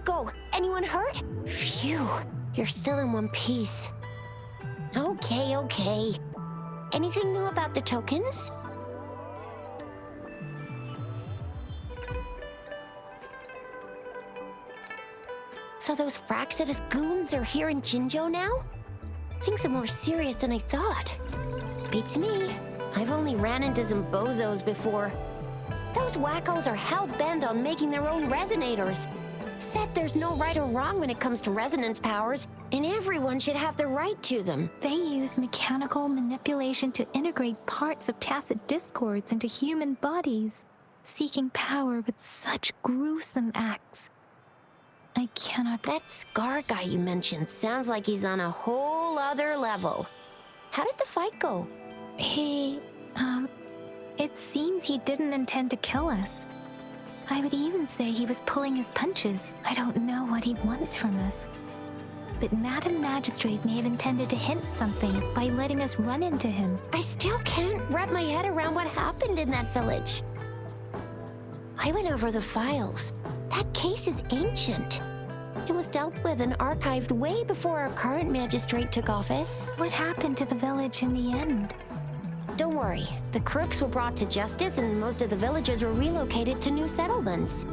go? Anyone hurt? Phew, you're still in one piece. Okay. Anything new about the tokens? So those Fraxidus goons are here in Jinzhou now? Things are more serious than I thought. Beats me. I've only ran into some bozos before. Those wackos are hell-bent on making their own resonators. Said there's no right or wrong when it comes to resonance powers, and everyone should have the right to them. They use mechanical manipulation to integrate parts of tacit discords into human bodies, seeking power with such gruesome acts. I cannot... That Scar guy you mentioned sounds like he's on a whole other level. How did the fight go? It seems he didn't intend to kill us. I would even say he was pulling his punches. I don't know what he wants from us. But Madam Magistrate may have intended to hint something by letting us run into him. I still can't wrap my head around what happened in that village. I went over the files. That case is ancient. It was dealt with and archived way before our current magistrate took office. What happened to the village in the end? Don't worry. The crooks were brought to justice and most of the villagers were relocated to new settlements.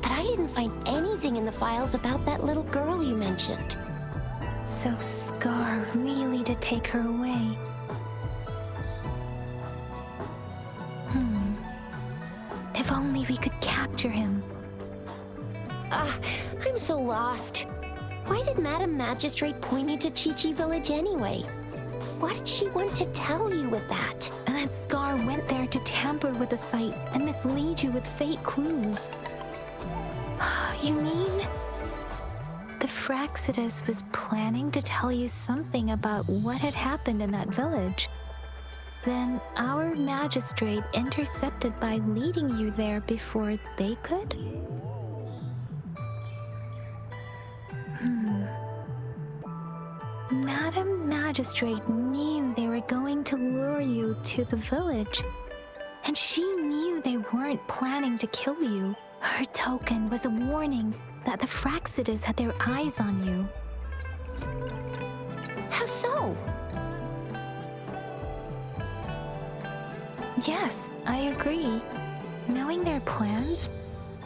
But I didn't find anything in the files about that little girl you mentioned. So Scar really did take her away. If only we could capture him. I'm so lost. Why did Madam Magistrate point you to Chi-Chi Village anyway? What did she want to tell you with that? And that Scar went there to tamper with the site and mislead you with fake clues. You mean? The Fraxidus was planning to tell you something about what had happened in that village. Then our magistrate intercepted by leading you there before they could? Madam Magistrate knew they were going to lure you to the village, and she knew they weren't planning to kill you. Her token was a warning that the Fraxidus had their eyes on you. How so? Yes, I agree. Knowing their plans,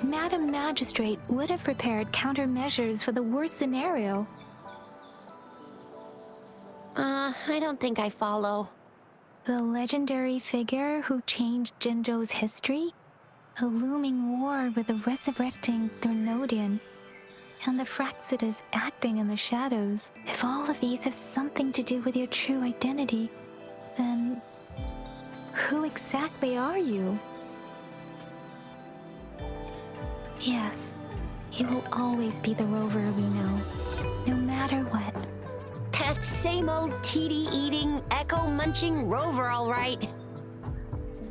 Madam Magistrate would have prepared countermeasures for the worst scenario. I don't think I follow. The legendary figure who changed Jinzhou's history? A looming war with the resurrecting Threnodian, and the Fraxidus acting in the shadows. If all of these have something to do with your true identity, then who exactly are you? Yes, he will always be the Rover we know, no matter what. That same old TD-eating, echo-munching Rover, all right.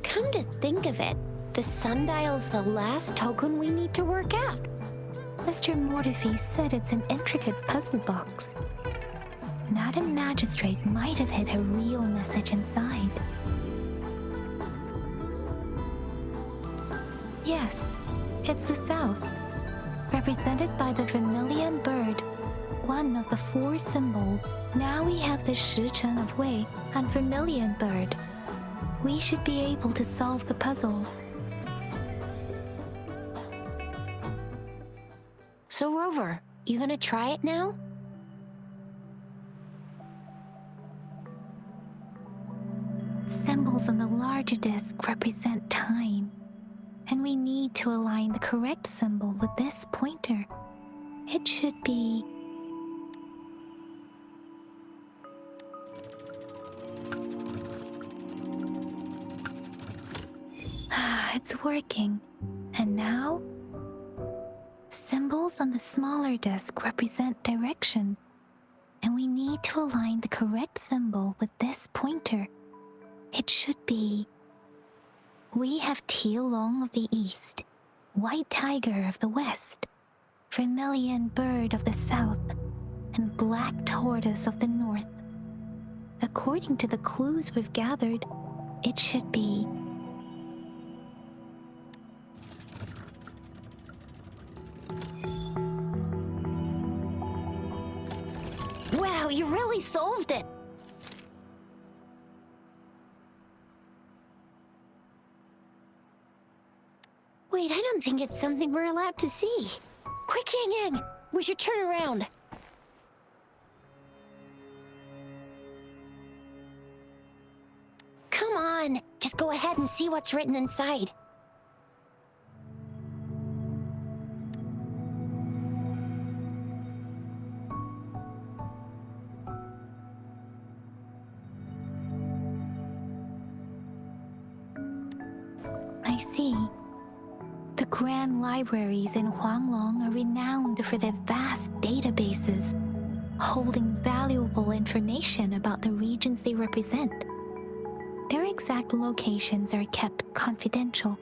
Come to think of it, the sundial's the last token we need to work out. Mr. Mortefi said it's an intricate puzzle box. Madam Magistrate might have hid a real message inside. Yes, it's the South, represented by the vermilion bird, one of the 4 symbols. Now we have the Shichen of Wei and vermilion bird. We should be able to solve the puzzle. So Rover, you gonna try it now? Symbols on the larger disc represent time, and we need to align the correct symbol with this pointer. It should be... It's working. And now? Symbols on the smaller disc represent direction, and we need to align the correct symbol with this pointer. It should be... We have Tealong of the east, White Tiger of the west, Vermilion Bird of the south, and Black Tortoise of the north. According to the clues we've gathered, it should be... you really solved it! Wait, I don't think it's something we're allowed to see. Quick, Yang Yang! We should turn around. Come on, just go ahead and see what's written inside. I see. The grand libraries in Huanglong are renowned for their vast databases, holding valuable information about the regions they represent. Their exact locations are kept confidential,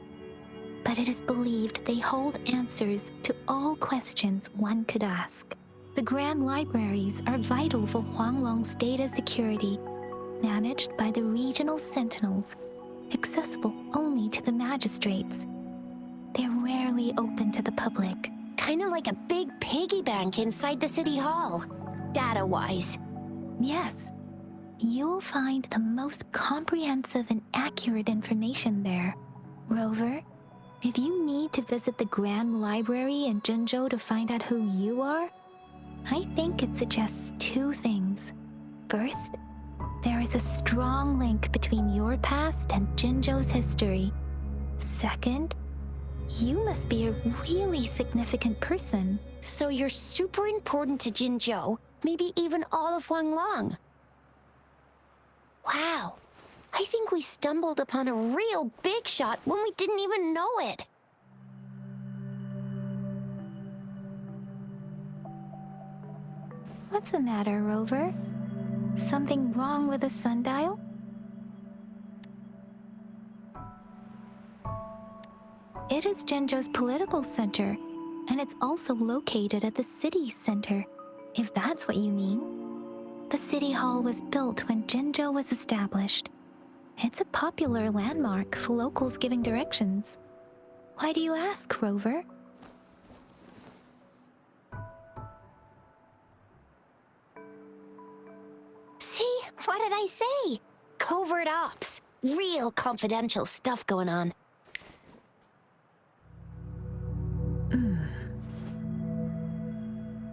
but it is believed they hold answers to all questions one could ask. The grand libraries are vital for Huanglong's data security, managed by the regional sentinels, accessible only to the magistrates. They're rarely open to the public. Kinda like a big piggy bank inside the city hall, data-wise. Yes, you'll find the most comprehensive and accurate information there. Rover, if you need to visit the Grand Library in Jinzhou to find out who you are, I think it suggests two things. First, there is a strong link between your past and Jinzhou's history. Second, you must be a really significant person. So you're super important to Jinzhou, maybe even all of Huanglong. Wow, I think we stumbled upon a real big shot when we didn't even know it. What's the matter, Rover? Something wrong with the sundial? It is Jinzhou's political center, and it's also located at the city center, if that's what you mean. The city hall was built when Jinzhou was established. It's a popular landmark for locals giving directions. Why do you ask, Rover? See, what did I say? Covert ops. Real confidential stuff going on.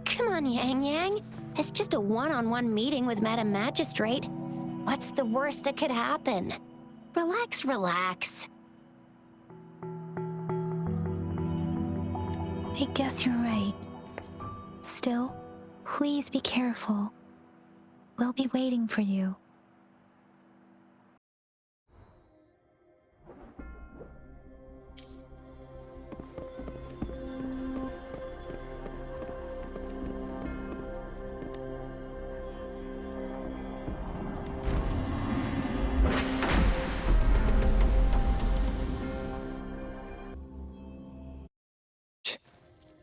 Come on, Yang Yang. It's just a one-on-one meeting with Madam Magistrate. What's the worst that could happen? Relax, relax. I guess you're right. Still, please be careful. We'll be waiting for you.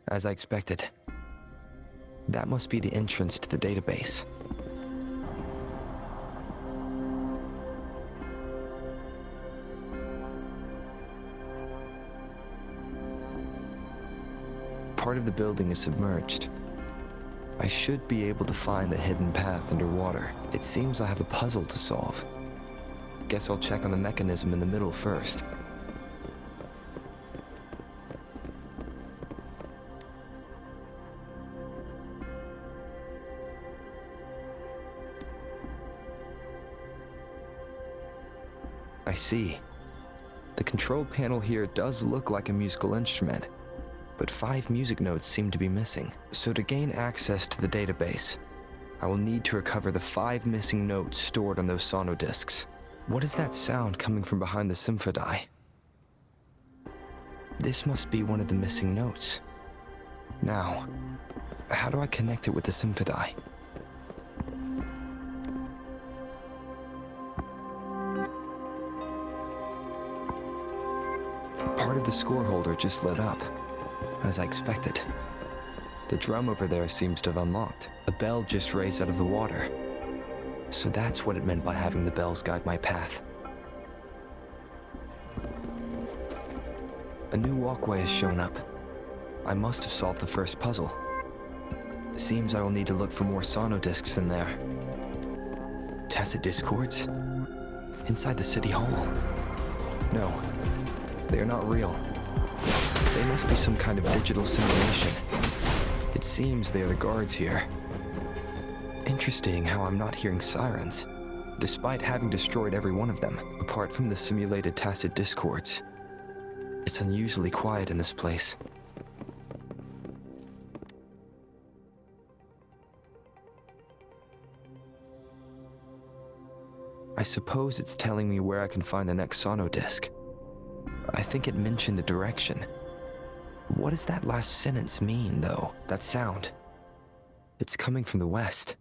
As I expected. That must be the entrance to the database. Part of the building is submerged. I should be able to find the hidden path underwater. It seems I have a puzzle to solve. Guess I'll check on the mechanism in the middle first. I see. The control panel here does look like a musical instrument, but 5 music notes seem to be missing. So to gain access to the database, I will need to recover the 5 missing notes stored on those sonodiscs. What is that sound coming from behind the symphodi? This must be one of the missing notes. Now, how do I connect it with the symphodi? Part of the score holder just lit up, as I expected. The drum over there seems to have unlocked. A bell just raised out of the water. So that's what it meant by having the bells guide my path. A new walkway has shown up. I must have solved the first puzzle. Seems I will need to look for more sonodiscs in there. Tacit discords? Inside the city hall? No, they are not real. They must be some kind of digital simulation. It seems they are the guards here. Interesting how I'm not hearing sirens, despite having destroyed every one of them, apart from the simulated tacit discords. It's unusually quiet in this place. I suppose it's telling me where I can find the next sonodisc. I think it mentioned a direction. What does that last sentence mean, though? That sound. It's coming from the west.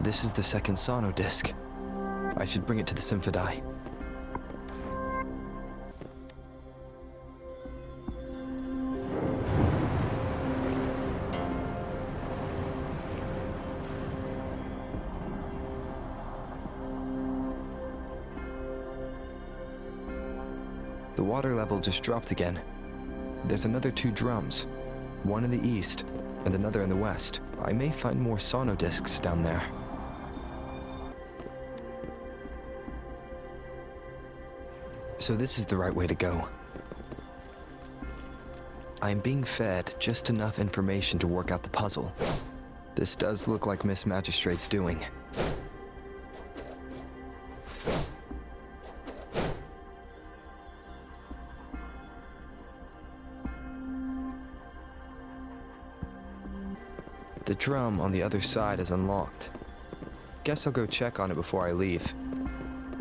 This is the second sonodisc. I should bring it to the Symphony. The water level just dropped again. There's another 2 drums, one in the east and another in the west. I may find more sonodiscs down there. So this is the right way to go. I'm being fed just enough information to work out the puzzle. This does look like Miss Magistrate's doing. The drum on the other side is unlocked. Guess I'll go check on it before I leave,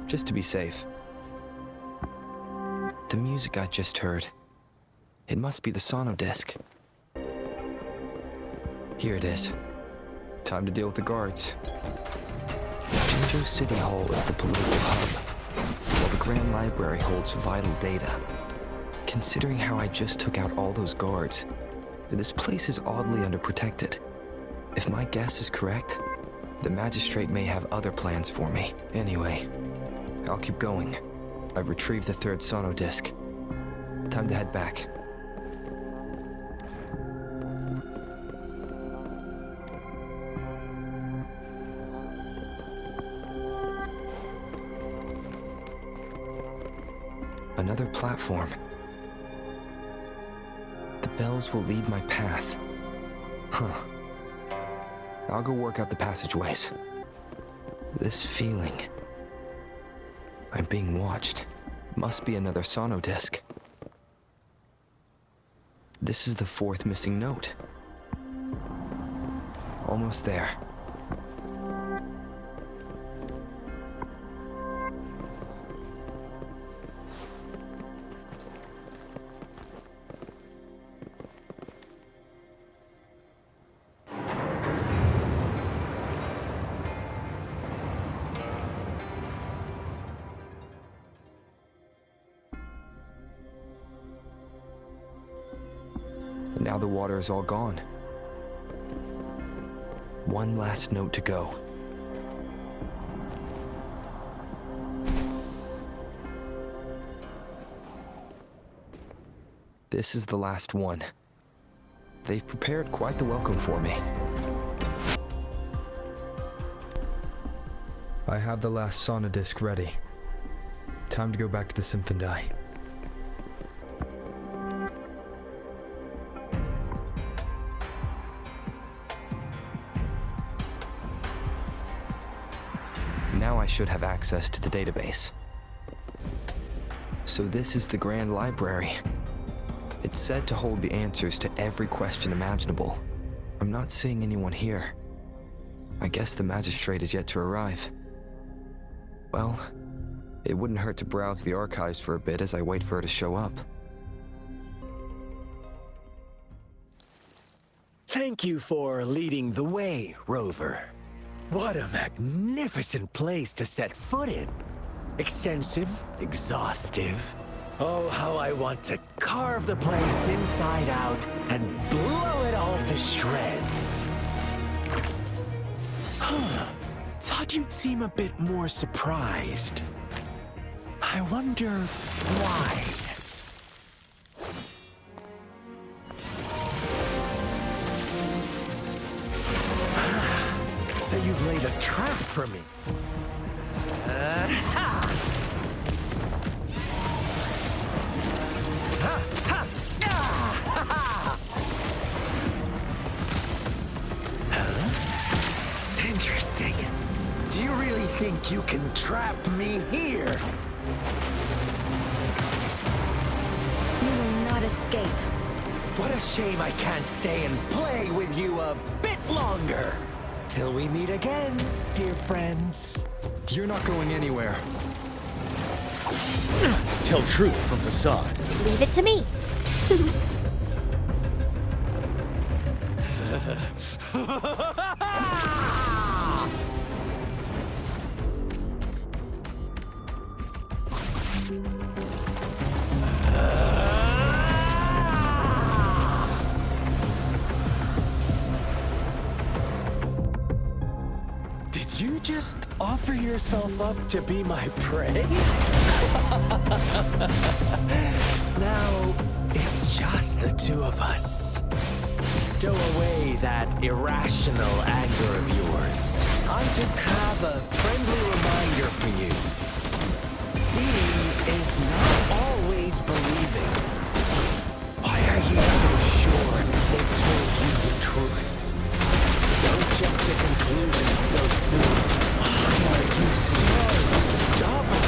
just to be safe. The music I just heard, it must be the sonodisc. Here it is. Time to deal with the guards. Jinzhou City Hall is the political hub, while the Grand Library holds vital data. Considering how I just took out all those guards, this place is oddly underprotected. If my guess is correct, the magistrate may have other plans for me. Anyway, I'll keep going. I've retrieved the 3rd sonodisc. Time to head back. Another platform. The bells will lead my path. Huh. I'll go work out the passageways. This feeling. I'm being watched. Must be another sonodisc. This is the 4th missing note. Almost there. Now the water is all gone. One last note to go. This is the last one. They've prepared quite the welcome for me. I have the last sonodisc ready. Time to go back to the Symphony. Now I should have access to the database. So this is the Grand Library. It's said to hold the answers to every question imaginable. I'm not seeing anyone here. I guess the magistrate is yet to arrive. Well, it wouldn't hurt to browse the archives for a bit as I wait for her to show up. Thank you for leading the way, Rover. What a magnificent place to set foot in. Extensive, exhaustive. Oh, how I want to carve the place inside out and blow it all to shreds. Thought you'd seem a bit more surprised. I wonder why. So you've laid a trap for me. Interesting. Do you really think you can trap me here? You will not escape. What a shame I can't stay and play with you a bit longer. Till we meet again, dear friends. You're not going anywhere. Tell truth from facade. Leave it to me. Did you just offer yourself up to be my prey? Now, it's just the two of us. Stow away that irrational anger of yours. I just have a friendly reminder for you. Seeing is not always believing. Why are you so sure they told you the truth? Don't jump to conclusions so soon. Why are you so stubborn?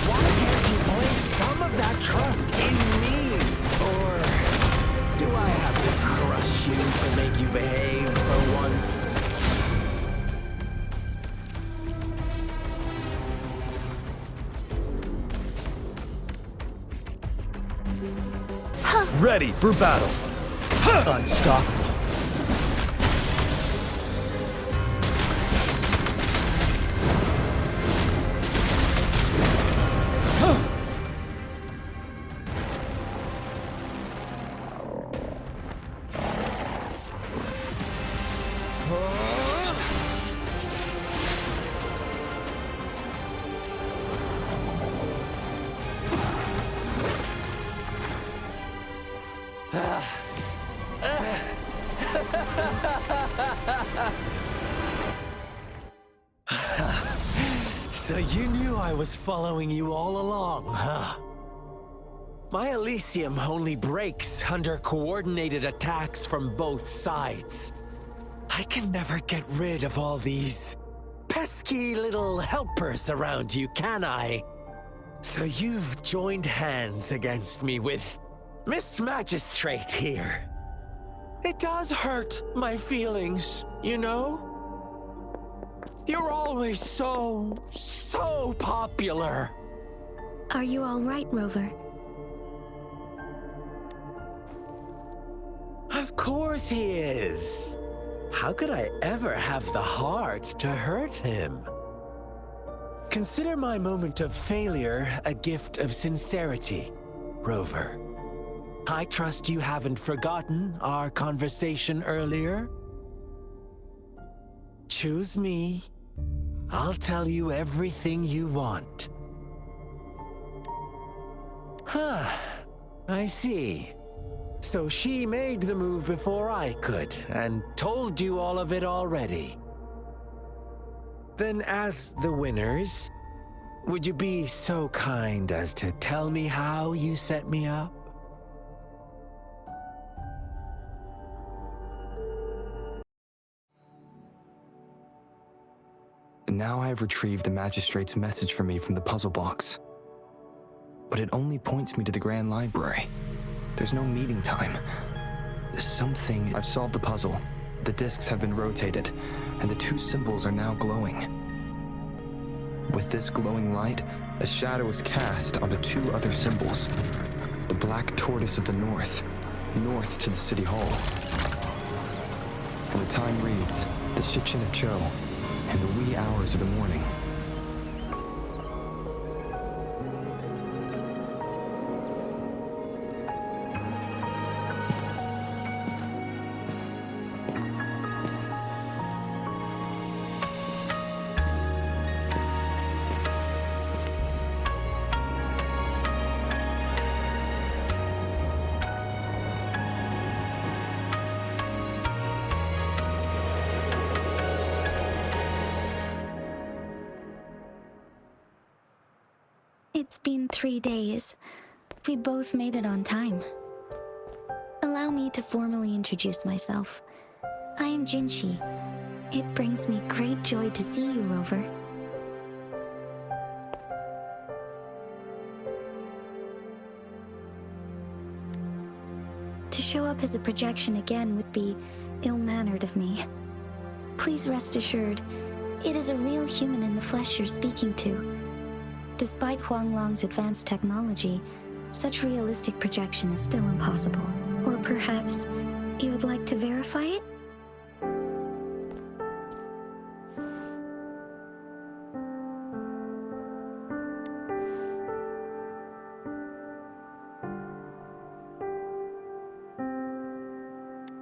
Why can't you place some of that trust in me? Or do I have to crush you to make you behave for once? Ready for battle. Unstoppable. So you knew I was following you all along, huh? My Elysium only breaks under coordinated attacks from both sides. I can never get rid of all these pesky little helpers around you, can I? So you've joined hands against me with Miss Magistrate here. It does hurt my feelings, you know? You're always so popular. Are you all right, Rover? Of course he is. How could I ever have the heart to hurt him? Consider my moment of failure a gift of sincerity, Rover. I trust you haven't forgotten our conversation earlier. Choose me. I'll tell you everything you want. Huh. I see. So she made the move before I could, and told you all of it already. Then as the winners, would you be so kind as to tell me how you set me up? Now I have retrieved the magistrate's message for me from the puzzle box. But it only points me to the Grand Library. There's no meeting time. I've solved the puzzle. The discs have been rotated, and the two symbols are now glowing. With this glowing light, a shadow is cast onto two other symbols. The black tortoise of the north to the city hall. And the time reads, the Shichin of Cho, in the wee hours of the morning. It's been 3 days. We both made it on time. Allow me to formally introduce myself. I am Jinshi. It brings me great joy to see you, Rover. To show up as a projection again would be ill-mannered of me. Please rest assured, it is a real human in the flesh you're speaking to. Despite Huanglong's advanced technology, such realistic projection is still impossible. Or perhaps you would like to verify it?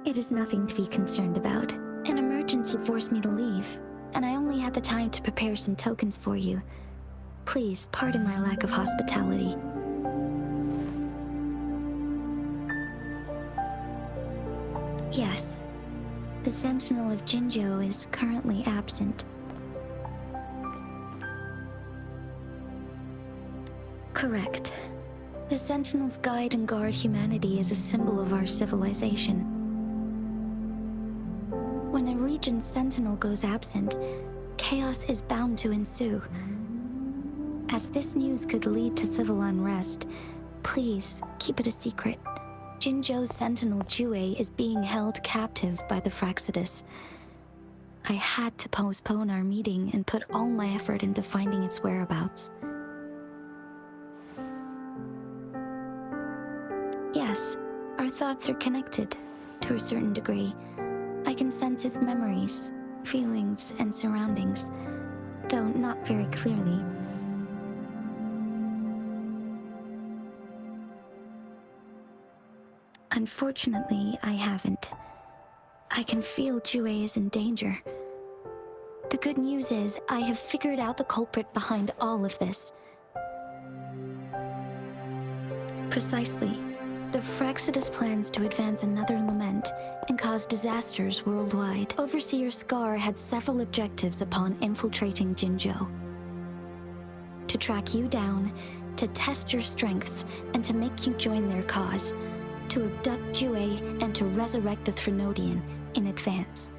It is nothing to be concerned about. An emergency forced me to leave, and I only had the time to prepare some tokens for you. Please pardon my lack of hospitality. Yes, the Sentinel of Jinzhou is currently absent. Correct. The Sentinels guide and guard humanity as a symbol of our civilization. When a region's sentinel goes absent, chaos is bound to ensue. As this news could lead to civil unrest, please keep it a secret. Jinzhou's sentinel Jue is being held captive by the Fraxidus. I had to postpone our meeting and put all my effort into finding its whereabouts. Yes, our thoughts are connected, to a certain degree. I can sense his memories, feelings, and surroundings, though not very clearly. Unfortunately, I haven't. I can feel Jue is in danger. The good news is, I have figured out the culprit behind all of this. Precisely. The Fraxidus plans to advance another lament and cause disasters worldwide. Overseer Scar had several objectives upon infiltrating Jinzhou. To track you down, to test your strengths, and to make you join their cause. To abduct Jue and to resurrect the Threnodian in advance.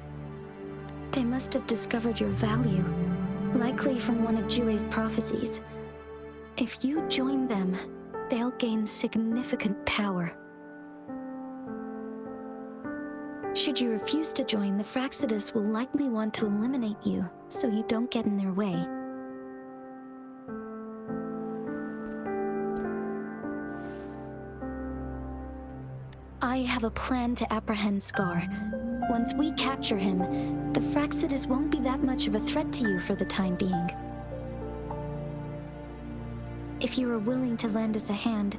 They must have discovered your value, likely from one of Jue's prophecies. If you join them, they'll gain significant power. Should you refuse to join, the Fraxidus will likely want to eliminate you, so you don't get in their way. I have a plan to apprehend Scar. Once we capture him, the Fraxidus won't be that much of a threat to you for the time being. If you are willing to lend us a hand,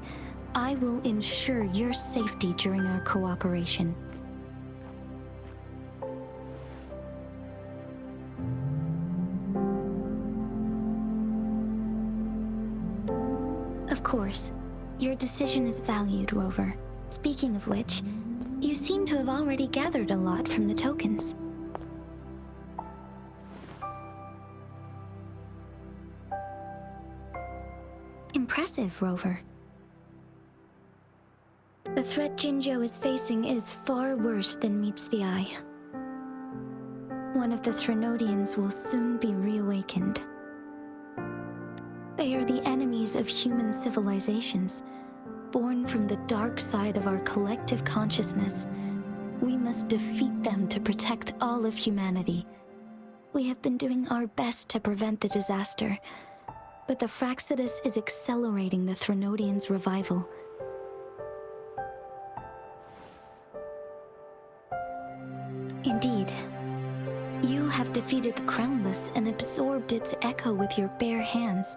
I will ensure your safety during our cooperation. Of course, your decision is valued, Rover. Speaking of which, you seem to have already gathered a lot from the tokens. Impressive, Rover. The threat Jinzhou is facing is far worse than meets the eye. One of the Threnodians will soon be reawakened. They are the enemies of human civilizations, born from the dark side of our collective consciousness. We must defeat them to protect all of humanity. We have been doing our best to prevent the disaster, but the Fraxidus is accelerating the Threnodians' revival. Indeed, you have defeated the Crownless and absorbed its echo with your bare hands.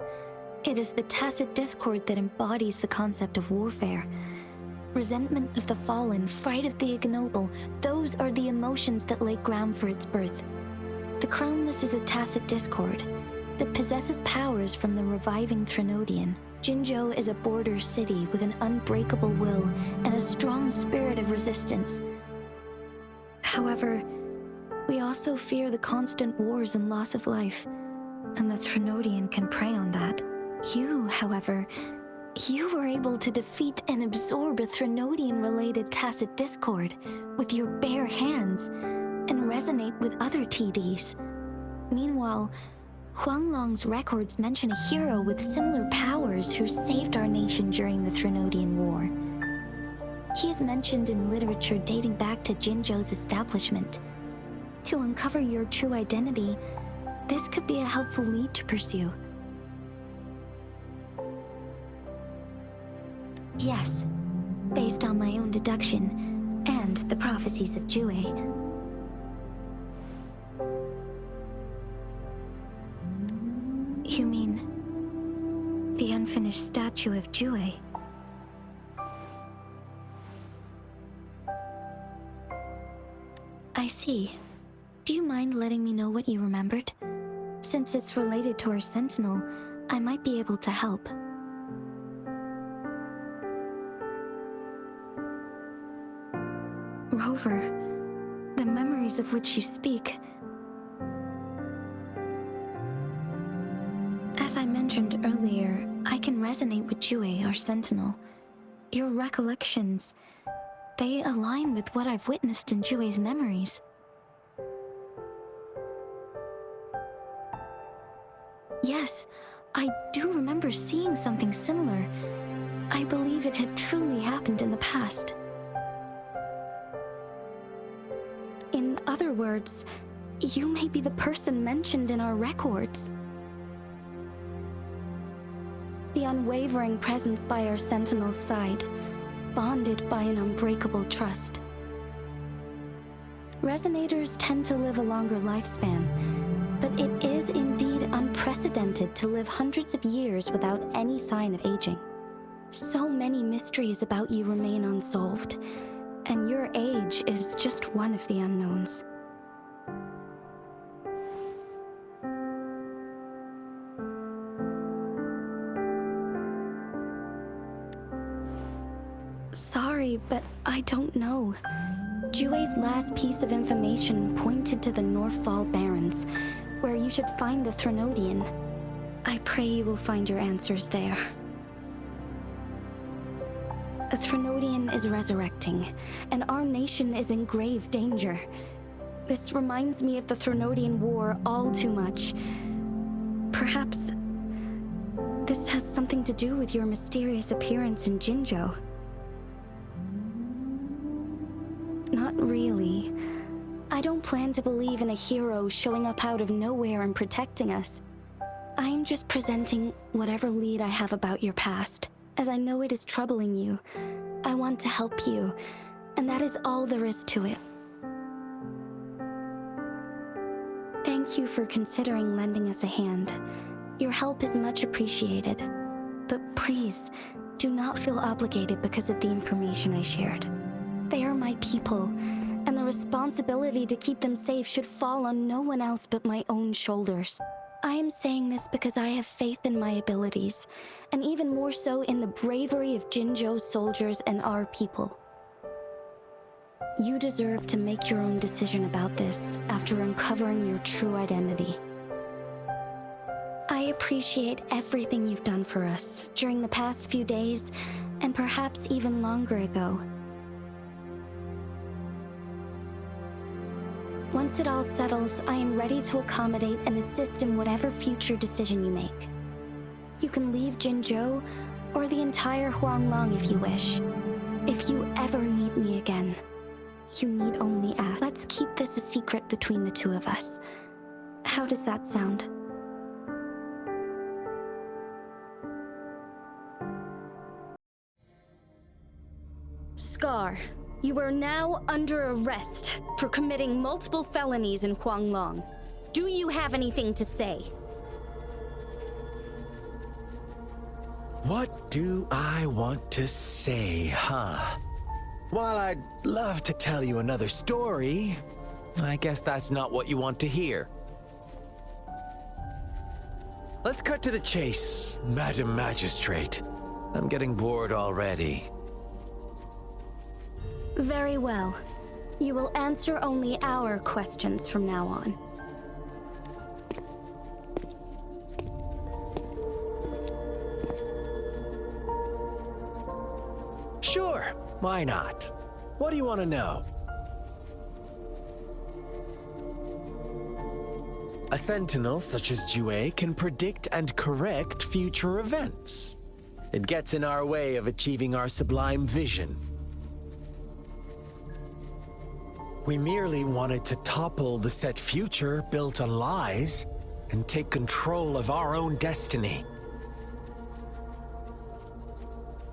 It is the tacit discord that embodies the concept of warfare. Resentment of the fallen, fright of the ignoble, those are the emotions that lay ground for its birth. The Crownless is a tacit discord that possesses powers from the reviving Threnodian. Jinzhou is a border city with an unbreakable will and a strong spirit of resistance. However, we also fear the constant wars and loss of life, and the Threnodian can prey on that. You, however, you were able to defeat and absorb a Threnodian-related tacit discord with your bare hands and resonate with other TDs. Meanwhile, Huanglong's records mention a hero with similar powers who saved our nation during the Threnodian War. He is mentioned in literature dating back to Jinzhou's establishment. To uncover your true identity, this could be a helpful lead to pursue. Yes, based on my own deduction and the prophecies of Jue. You mean the unfinished statue of Jue? I see. Do you mind letting me know what you remembered? Since it's related to our sentinel, I might be able to help. Rover, the memories of which you speak. As I mentioned earlier, I can resonate with Jue, our sentinel. Your recollections, they align with what I've witnessed in Jue's memories. Yes, I do remember seeing something similar. I believe it had truly happened in the past. In other words, you may be the person mentioned in our records. The unwavering presence by our sentinel's side, bonded by an unbreakable trust. Resonators tend to live a longer lifespan, but it is indeed unprecedented to live hundreds of years without any sign of aging. So many mysteries about you remain unsolved, and your age is just one of the unknowns. Sorry, but I don't know. Jue's last piece of information pointed to the Northfall Barrens, where you should find the Threnodian. I pray you will find your answers there. A Threnodian is resurrecting, and our nation is in grave danger. This reminds me of the Threnodian War all too much. Perhaps this has something to do with your mysterious appearance in Jinzhou. Not really. I don't plan to believe in a hero showing up out of nowhere and protecting us. I'm just presenting whatever lead I have about your past, as I know it is troubling you. I want to help you, and that is all there is to it. Thank you for considering lending us a hand. Your help is much appreciated. But please, do not feel obligated because of the information I shared. They are my people, and the responsibility to keep them safe should fall on no one else but my own shoulders. I am saying this because I have faith in my abilities, and even more so in the bravery of Jinzhou's soldiers and our people. You deserve to make your own decision about this after uncovering your true identity. I appreciate everything you've done for us during the past few days, and perhaps even longer ago. Once it all settles, I am ready to accommodate and assist in whatever future decision you make. You can leave Jinzhou, or the entire Huanglong if you wish. If you ever need me again, you need only ask. Let's keep this a secret between the two of us. How does that sound? Scar, you are now under arrest for committing multiple felonies in Huanglong. Do you have anything to say? What do I want to say, huh? While I'd love to tell you another story, I guess that's not what you want to hear. Let's cut to the chase, Madam Magistrate. I'm getting bored already. Very well. You will answer only our questions from now on. Sure, why not? What do you want to know? A sentinel such as Jue can predict and correct future events. It gets in our way of achieving our sublime vision. We merely wanted to topple the set future built on lies and take control of our own destiny.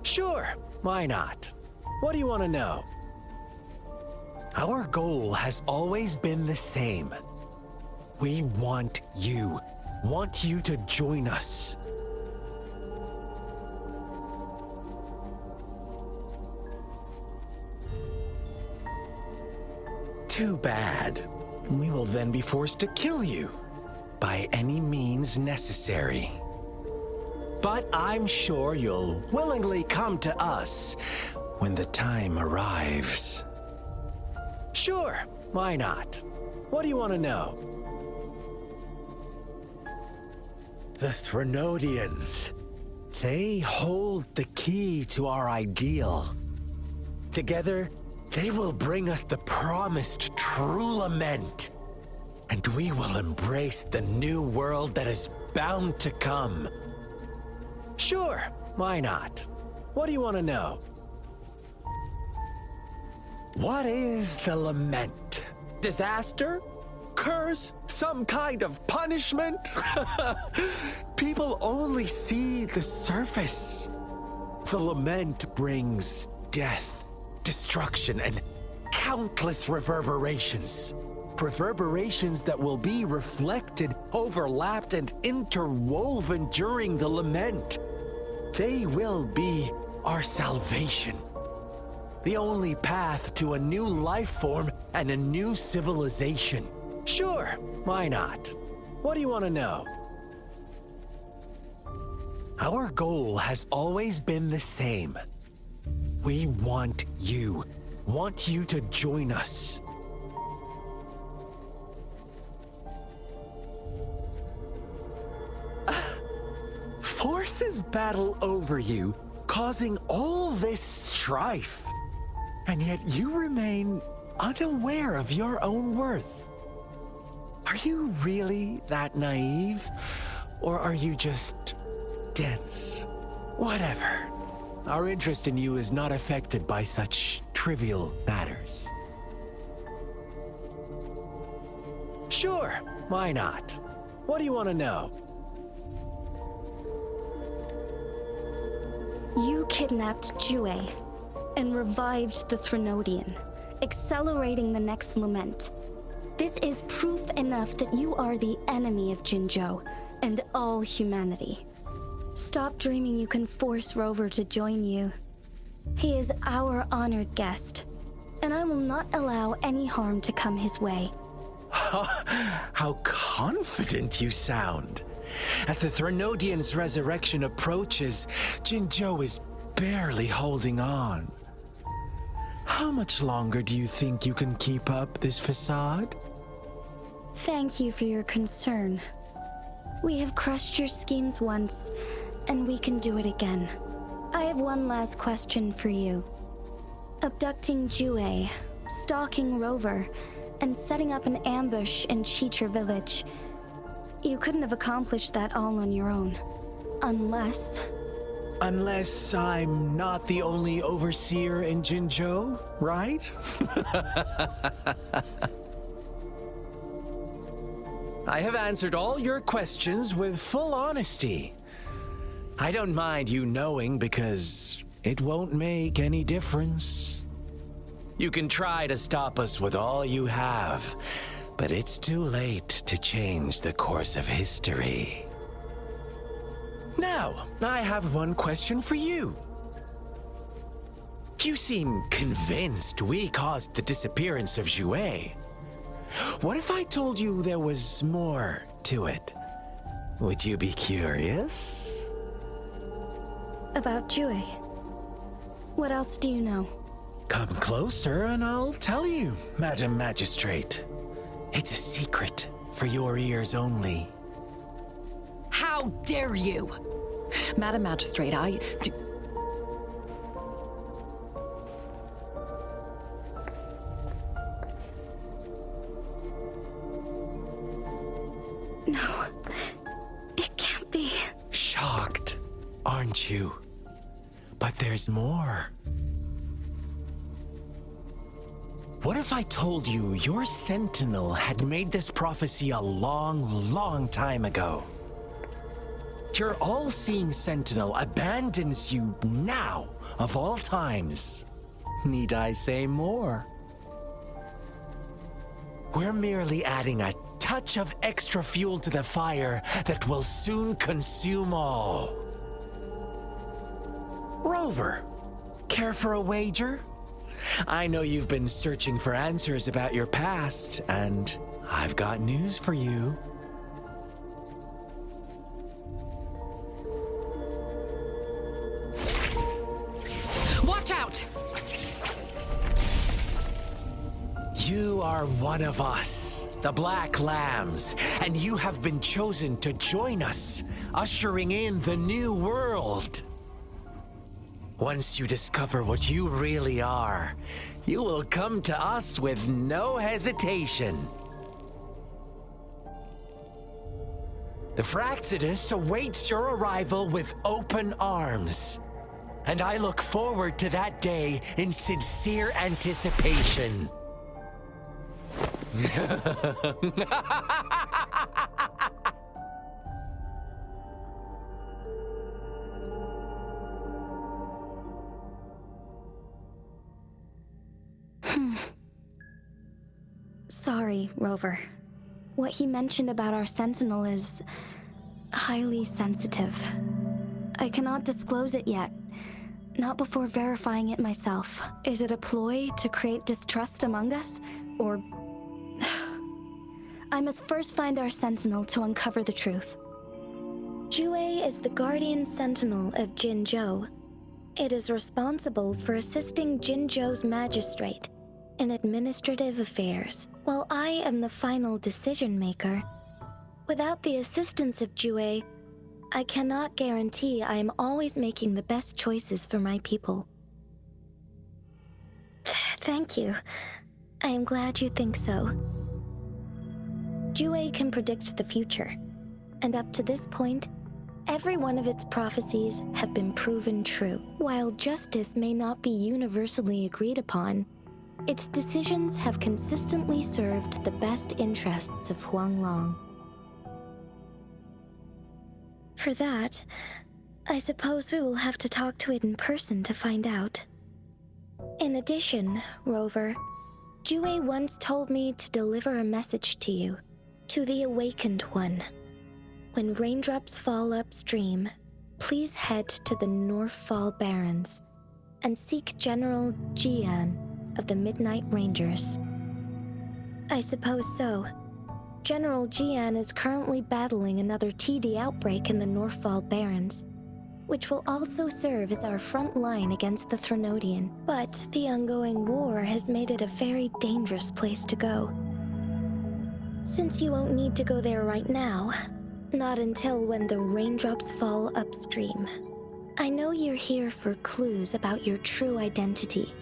Sure, why not? What do you want to know? Our goal has always been the same. We want you to join us. Too bad. We will then be forced to kill you by any means necessary. But I'm sure you'll willingly come to us when the time arrives. Sure, why not? What do you want to know? The Threnodians. They hold the key to our ideal. Together, they will bring us the promised true lament. And we will embrace the new world that is bound to come. Sure, why not? What do you want to know? What is the lament? Disaster? Curse? Some kind of punishment? People only see the surface. The lament brings death, destruction, and countless reverberations. Reverberations that will be reflected, overlapped, and interwoven during the lament. They will be our salvation. The only path to a new life form and a new civilization. Sure, why not? What do you want to know? Our goal has always been the same. We want you to join us. Forces battle over you, causing all this strife. And yet you remain unaware of your own worth. Are you really that naive? Or are you just dense? Whatever. Our interest in you is not affected by such trivial matters. Sure, why not? What do you want to know? You kidnapped Jue and revived the Threnodian, accelerating the next lament. This is proof enough that you are the enemy of Jinzhou and all humanity. Stop dreaming you can force Rover to join you. He is our honored guest, and I will not allow any harm to come his way. How confident you sound. As the Threnodian's resurrection approaches, Jinzhou is barely holding on. How much longer do you think you can keep up this facade? Thank you for your concern. We have crushed your schemes once, and we can do it again. I have one last question for you. Abducting Jue, stalking Rover, and setting up an ambush in Chicha village. You couldn't have accomplished that all on your own. Unless I'm not the only overseer in Jinzhou, right? I have answered all your questions with full honesty. I don't mind you knowing because it won't make any difference. You can try to stop us with all you have, but it's too late to change the course of history. Now, I have one question for you. You seem convinced we caused the disappearance of Jue. What if I told you there was more to it? Would you be curious? about Jue. What else do you know? Come closer and I'll tell you, Madam Magistrate. It's a secret for your ears only. How dare you! Madam Magistrate, didn't you? But there's more. What if I told you your sentinel had made this prophecy a long, long time ago? Your all-seeing sentinel abandons you now, of all times. Need I say more? We're merely adding a touch of extra fuel to the fire that will soon consume all. Rover, care for a wager? I know you've been searching for answers about your past, and I've got news for you. Watch out! You are one of us, the Black Lambs, and you have been chosen to join us, ushering in the new world. Once you discover what you really are, you will come to us with no hesitation. The Fraxidus awaits your arrival with open arms, and I look forward to that day in sincere anticipation. Sorry, Rover. What he mentioned about our sentinel is highly sensitive. I cannot disclose it yet, not before verifying it myself. Is it a ploy to create distrust among us, or... I must first find our sentinel to uncover the truth. Jue is the guardian sentinel of Jinzhou. It is responsible for assisting Jinzhou's magistrate in administrative affairs, while I am the final decision maker. Without the assistance of Jue, I cannot guarantee I am always making the best choices for my people. Thank you. I am glad you think so. Jue can predict the future, and up to this point, every one of its prophecies have been proven true. While justice may not be universally agreed upon, its decisions have consistently served the best interests of Huanglong. For that, I suppose we will have to talk to it in person to find out. In addition, Rover, Jue once told me to deliver a message to you, to the Awakened One. When raindrops fall upstream, please head to the Northfall Barrens and seek General Jian of the Midnight Rangers. I suppose so. General Jian is currently battling another TD outbreak in the Northfall Barrens, which will also serve as our front line against the Threnodian. But the ongoing war has made it a very dangerous place to go. Since you won't need to go there right now, not until when the raindrops fall upstream, I know you're here for clues about your true identity.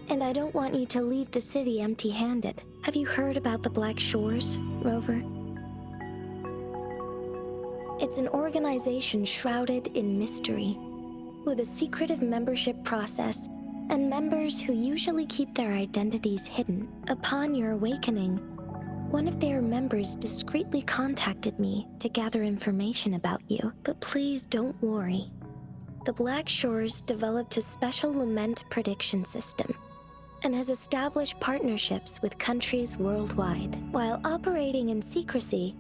And I don't want you to leave the city empty-handed. Have you heard about the Black Shores, Rover? It's an organization shrouded in mystery, with a secretive membership process and members who usually keep their identities hidden. Upon your awakening, one of their members discreetly contacted me to gather information about you. But please don't worry. The Black Shores developed a special lament prediction system and has established partnerships with countries worldwide. While operating in secrecy,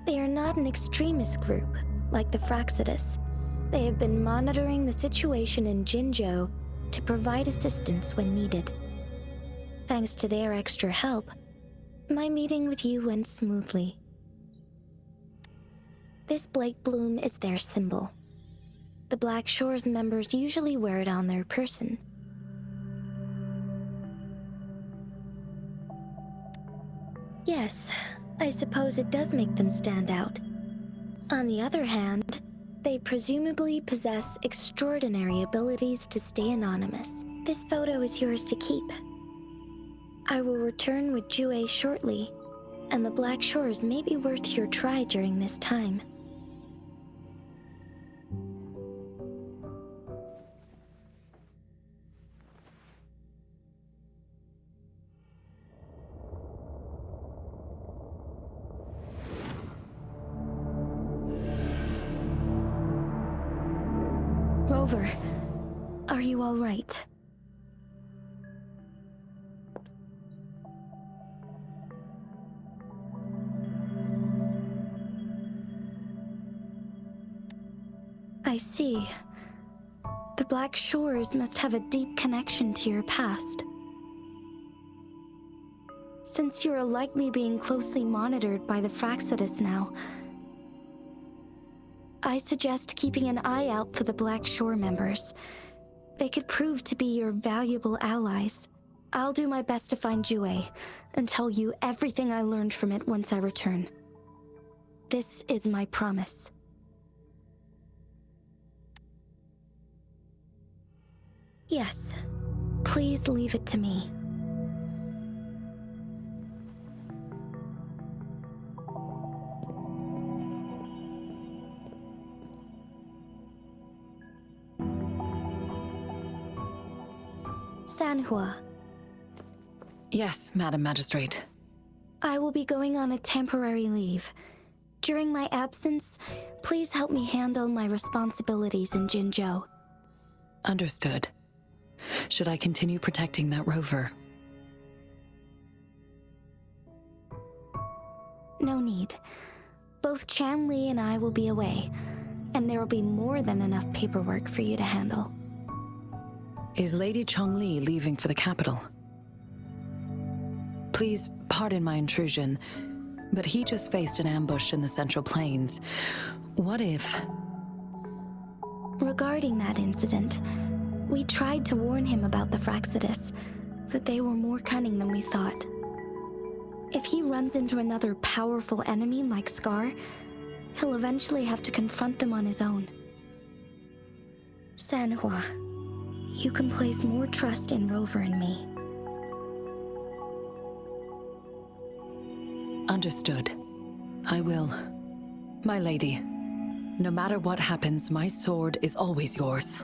they are not an extremist group like the Fraxidus. They have been monitoring the situation in Jinzhou to provide assistance when needed. Thanks to their extra help, my meeting with you went smoothly. This Blake Bloom is their symbol. The Black Shores members usually wear it on their person. Yes, I suppose it does make them stand out. On the other hand, they presumably possess extraordinary abilities to stay anonymous. This photo is yours to keep. I will return with Jue shortly, and the Black Shores may be worth your try during this time. Rover, are you all right? I see. The Black Shores must have a deep connection to your past. Since you are likely being closely monitored by the Fraxidus now, I suggest keeping an eye out for the Black Shore members. They could prove to be your valuable allies. I'll do my best to find Jue and tell you everything I learned from it once I return. This is my promise. Yes, please leave it to me. Sanhua, Yes, Madam Magistrate. I will be going on a temporary leave. During my absence, please help me handle my responsibilities in Jinzhou. Understood. Should I continue protecting that rover? No need. Both Chanli and I will be away, and there will be more than enough paperwork for you to handle. Is Lady Chongli leaving for the capital? Please pardon my intrusion, but he just faced an ambush in the Central Plains. What if... Regarding that incident, we tried to warn him about the Fraxidus, but they were more cunning than we thought. If he runs into another powerful enemy like Scar, he'll eventually have to confront them on his own. Sanhua, you can place more trust in Rover and me. Understood. I will. My lady, no matter what happens, my sword is always yours.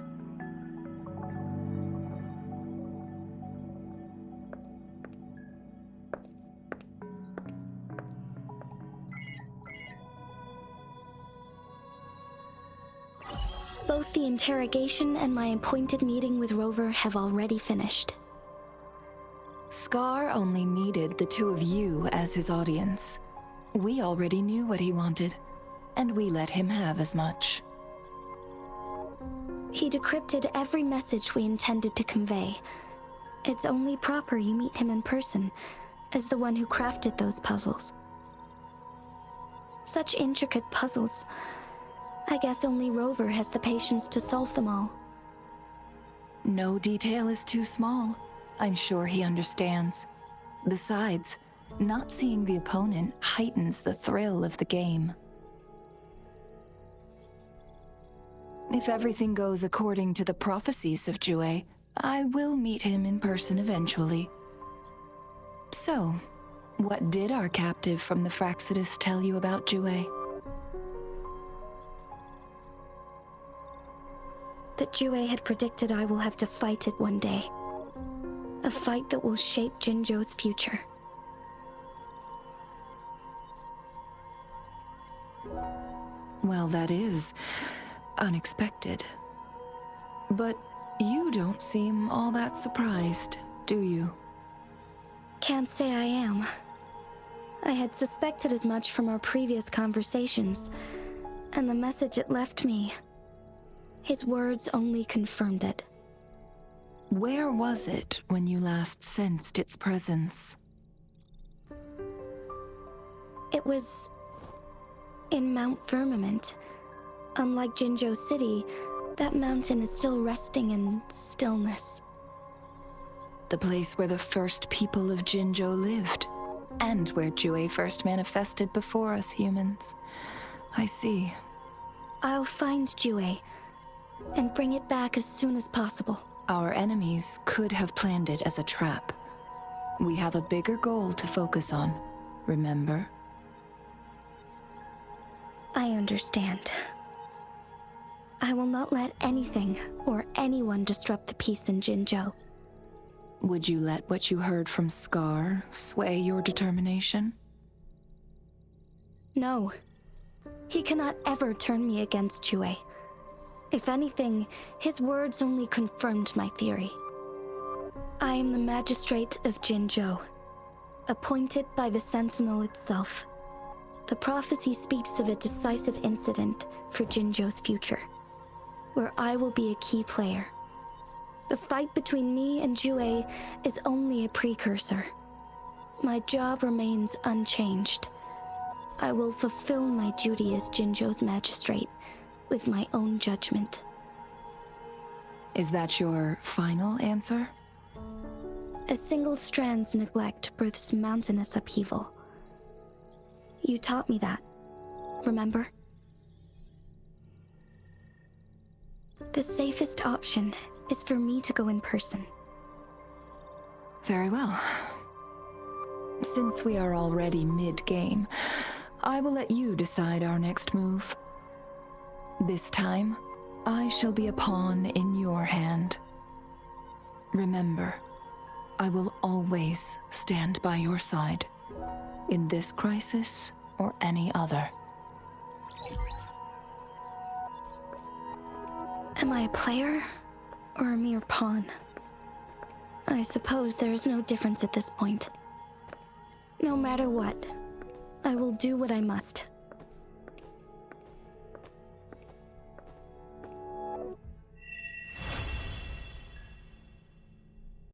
Both the interrogation and my appointed meeting with Rover have already finished. Scar only needed the two of you as his audience. We already knew what he wanted, and we let him have as much. He decrypted every message we intended to convey. It's only proper you meet him in person, as the one who crafted those puzzles. Such intricate puzzles. I guess only Rover has the patience to solve them all. No detail is too small. I'm sure he understands. Besides, not seeing the opponent heightens the thrill of the game. If everything goes according to the prophecies of Jue, I will meet him in person eventually. So, what did our captive from the Fraxidus tell you about Jue? That Jue had predicted I will have to fight it one day. A fight that will shape Jinzhou's future. Well, that is unexpected. But you don't seem all that surprised, do you? Can't say I am. I had suspected as much from our previous conversations, and the message it left me. His words only confirmed it. Where was it when you last sensed its presence? It was in Mount Firmament. Unlike Jinzhou City, that mountain is still resting in stillness. The place where the first people of Jinzhou lived, and where Jue first manifested before us humans. I see. I'll find Jue and bring it back as soon as possible. Our enemies could have planned it as a trap. We have a bigger goal to focus on, remember? I understand. I will not let anything or anyone disrupt the peace in Jinzhou. Would you let what you heard from Scar sway your determination? No. He cannot ever turn me against Jue. If anything, his words only confirmed my theory. I am the magistrate of Jinzhou, appointed by the Sentinel itself. The prophecy speaks of a decisive incident for Jinzhou's future, where I will be a key player. The fight between me and Jue is only a precursor. My job remains unchanged. I will fulfill my duty as Jinzhou's magistrate with my own judgment. Is that your final answer? A single strand's neglect births mountainous upheaval. You taught me that, remember? The safest option is for me to go in person. Very well. Since we are already mid-game, I will let you decide our next move. This time, I shall be a pawn in your hand. Remember, I will always stand by your side, in this crisis or any other. Am I a player or a mere pawn? I suppose there is no difference at this point. No matter what, I will do what I must.